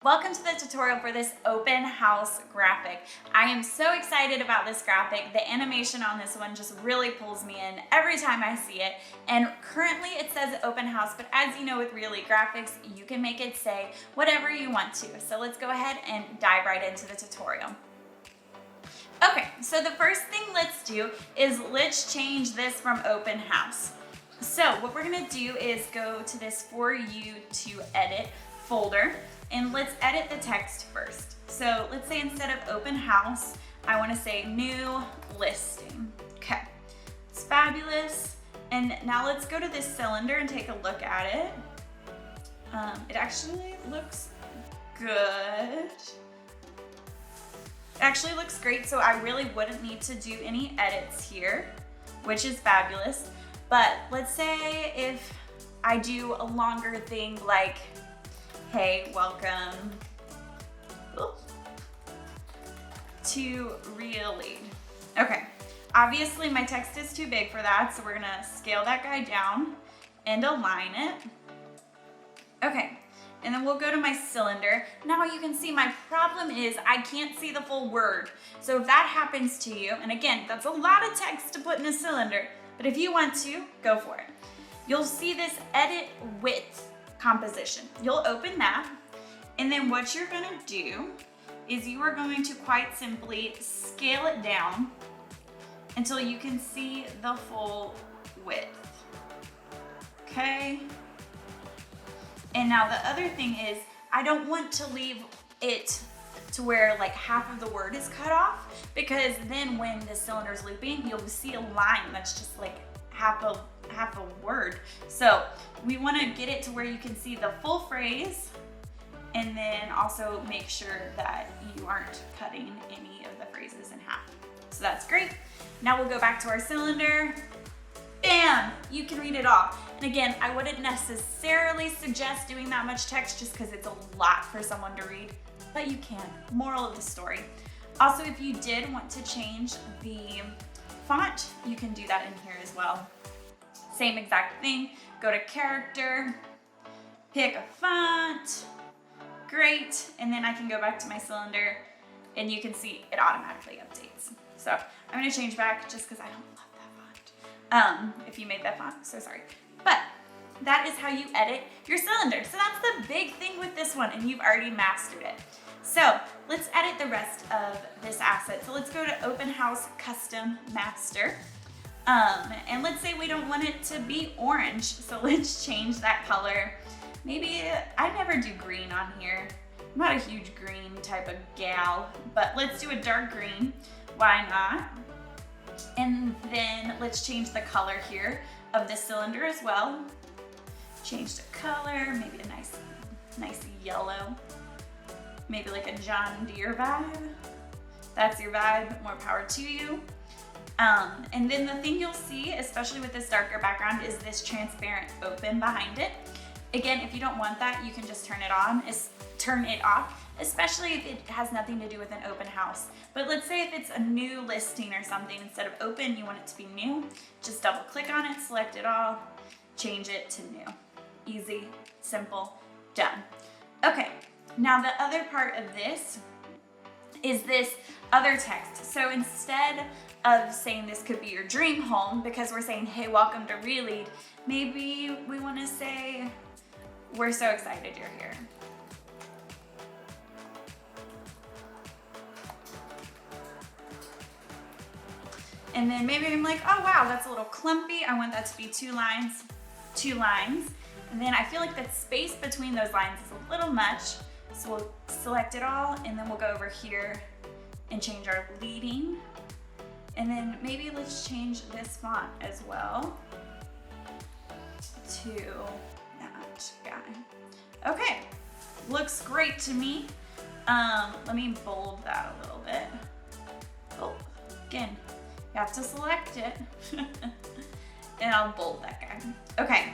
Welcome to the tutorial for this open house graphic. I am so excited about this graphic. The animation on this one just really pulls me in every time I see it. And currently it says open house, but as you know with Realead graphics, you can make it say whatever you want to. So let's go ahead and dive right into the tutorial. Okay, so the first thing let's do is let's change this from open house. So what we're gonna do is go to this For You to Edit folder. And let's edit the text first. So let's say instead of open house, I want to say new listing. Okay, it's fabulous. And now let's go to this cylinder and take a look at it. It actually looks good. It actually looks great, so I really wouldn't need to do any edits here, which is fabulous. But let's say if I do a longer thing like, hey, welcome to Realead. Okay, obviously my text is too big for that, so we're gonna scale that guy down and align it. Okay, and then we'll go to my cylinder. Now you can see my problem is I can't see the full word. So if that happens to you, and again, that's a lot of text to put in a cylinder, but if you want to, go for it. You'll see this edit width composition. You'll open that, and then what you're gonna do is you are going to quite simply scale it down until you can see the full width. Okay? And now the other thing is, I don't want to leave it to where like half of the word is cut off, because then when the cylinder is looping, you'll see a line that's just like half a word. So we want to get it to where you can see the full phrase, and then also make sure that you aren't cutting any of the phrases in half. So that's great. Now we'll go back to our cylinder. Bam! You can read it all. And again, I wouldn't necessarily suggest doing that much text just because it's a lot for someone to read, but you can. Moral of the story. Also, if you did want to change the font, you can do that in here as well. Same exact thing, go to character, pick a font, great, and then I can go back to my cylinder and you can see it automatically updates. So I'm gonna change back just because I don't love that font. If you made that font, so sorry. But that is how you edit your cylinder. So that's the big thing with this one, and you've already mastered it. So let's edit the rest of this asset. So let's go to Open House Custom Master. And let's say we don't want it to be orange, so let's change that color. Maybe, I never do green on here. I'm not a huge green type of gal, but let's do a dark green. Why not? And then let's change the color here of the cylinder as well. Change the color, maybe a nice yellow. Maybe like a John Deere vibe. That's your vibe, more power to you. And then the thing you'll see, especially with this darker background, is this transparent open behind it. Again, if you don't want that, you can just turn it off, especially if it has nothing to do with an open house. But let's say if it's a new listing or something, instead of open, you want it to be new, just double click on it, select it all, change it to new. Easy, simple, done. Okay, now the other part of this is this other text. So instead of saying this could be your dream home, because we're saying, hey, welcome to Realead, maybe we want to say, we're so excited you're here. And then maybe I'm like, oh wow, that's a little clumpy. I want that to be two lines. And then I feel like the space between those lines is a little much. So we'll select it all, and then we'll go over here and change our leading. And then maybe let's change this font as well to that guy. Okay, looks great to me. Let me bold that a little bit. Oh, again, you have to select it. And I'll bold that guy. Okay,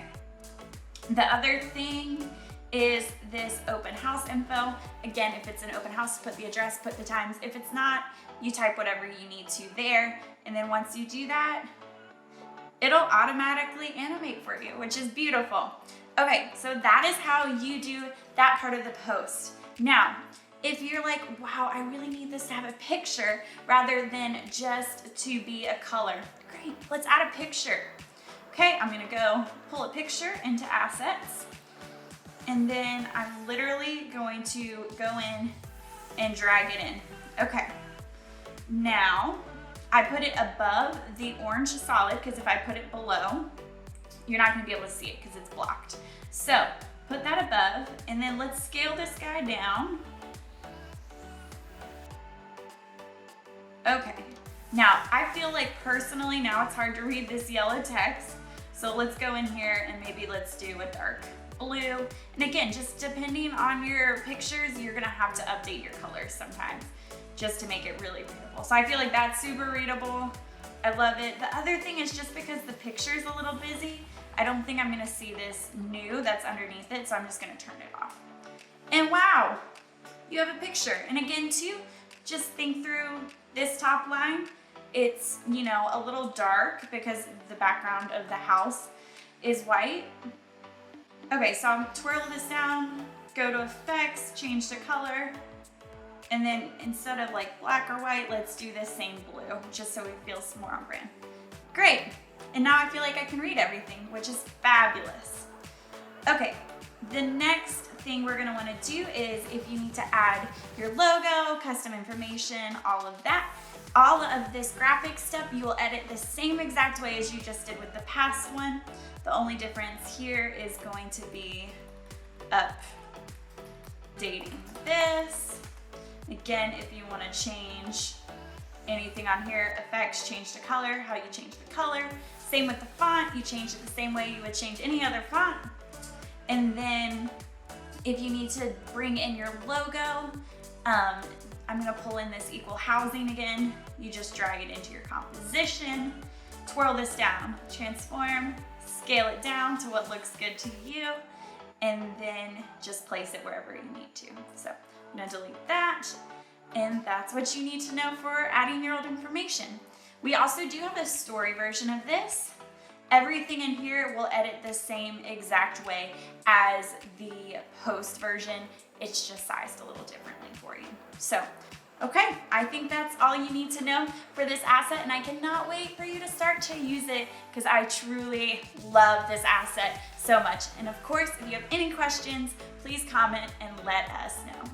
the other thing is this open house info. Again, if it's an open house, put the address, put the times. If it's not, you type whatever you need to there. And then once you do that, it'll automatically animate for you, which is beautiful. Okay, so that is how you do that part of the post. Now, if you're like, wow, I really need this to have a picture rather than just to be a color, great, let's add a picture. Okay, I'm gonna go pull a picture into assets, and then I'm literally going to go in and drag it in. Okay, now I put it above the orange solid because if I put it below, you're not gonna be able to see it because it's blocked. So put that above, and then let's scale this guy down. Okay, now I feel like personally now it's hard to read this yellow text. So let's go in here and maybe let's do a dark blue. And again, just depending on your pictures, you're gonna have to update your colors sometimes just to make it really readable. So I feel like that's super readable. I love it. The other thing is just because the picture's a little busy, I don't think I'm gonna see this new that's underneath it, so I'm just gonna turn it off. And wow, you have a picture. And again too, just think through this top line. It's, you know, a little dark because the background of the house is white. Okay, so I'll twirl this down, go to effects, change the color, and then instead of like black or white, let's do this same blue, just so it feels more on brand. Great, and now I feel like I can read everything, which is fabulous. Okay, the next thing we're gonna wanna do is if you need to add your logo, custom information, all of that, all of this graphic stuff, you will edit the same exact way as you just did with the past one. The only difference here is going to be updating this. Again, if you want to change anything on here, effects, change the color, how you change the color. Same with the font, you change it the same way you would change any other font. And then if you need to bring in your logo, I'm gonna pull in this equal housing again. You just drag it into your composition, twirl this down, transform, scale it down to what looks good to you, and then just place it wherever you need to. So I'm gonna delete that, and that's what you need to know for adding your old information. We also do have a story version of this. Everything in here will edit the same exact way as the post version. It's just sized a little differently for you. So, okay, I think that's all you need to know for this asset, and I cannot wait for you to start to use it because I truly love this asset so much. And of course, if you have any questions, please comment and let us know.